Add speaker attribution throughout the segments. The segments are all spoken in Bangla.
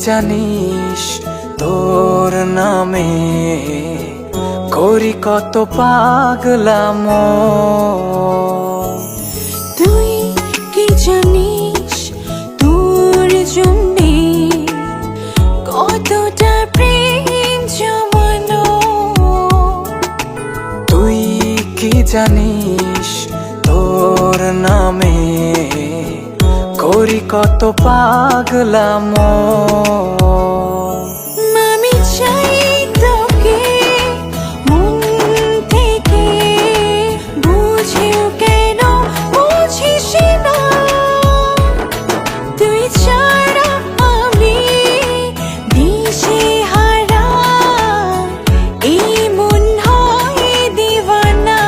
Speaker 1: জানিস তোর নামে করি কত পাগলামো?
Speaker 2: তুই কি জানিস তোর জন্যে কতটা প্রেম জমানো?
Speaker 1: তুই কি জানিস তোর নামে করি কত পাগলামো?
Speaker 2: আমি চাই তোকে মন থেকে, বুঝেও কেন বুঝিস না? তুই ছাড়া আমি দিশেহারা, এই মন হয় দিওয়ানা।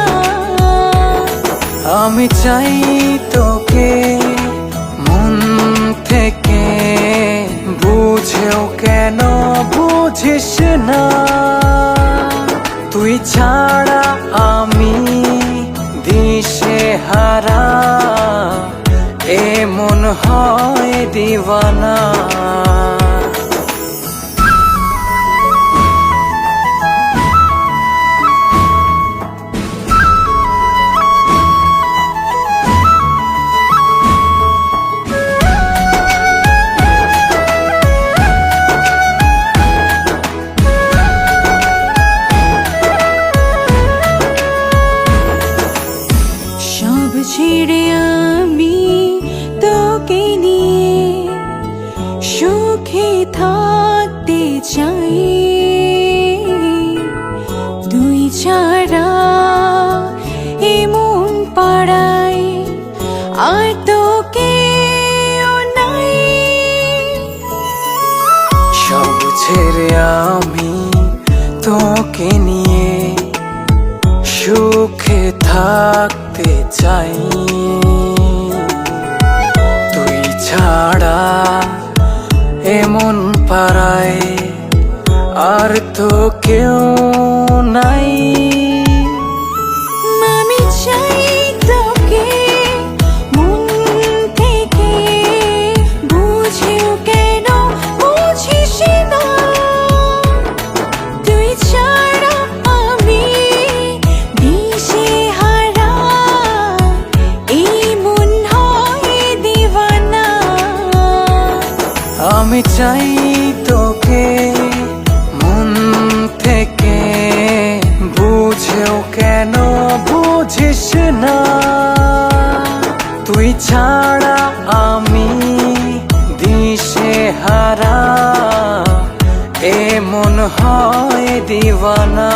Speaker 1: আমি চাই তোকে মন থেকে, বুঝেও কেন বুঝিস না? তুই ছাড়া আমি দিশেহারা, এ মন হয় দিওয়ানা।
Speaker 2: সব ছেড়ে আমি তোকে নিয়ে সুখে থাকতে চাই। তুই ছাড়া এমন পাড়ায় আর তোকে নাই।
Speaker 1: সব ছেড়ে আমি তোকে নিয়ে সুখে থাকতে চাই। তুই ছাড়া এমন পাড়ায় আর তো কেউ নাই।
Speaker 2: আমি চাই তোকে মন থেকে, বুঝেও কেন বুঝিস না? তুই ছাড়া আমি দিশেহারা, এই মন হয় দিওয়ানা।
Speaker 1: আমি চাই তোকে মন থেকে, বুঝেও কেন বুঝিস না? তুই ছাড়া আমি দিশেহারা, এ মন হয় দিওয়ানা।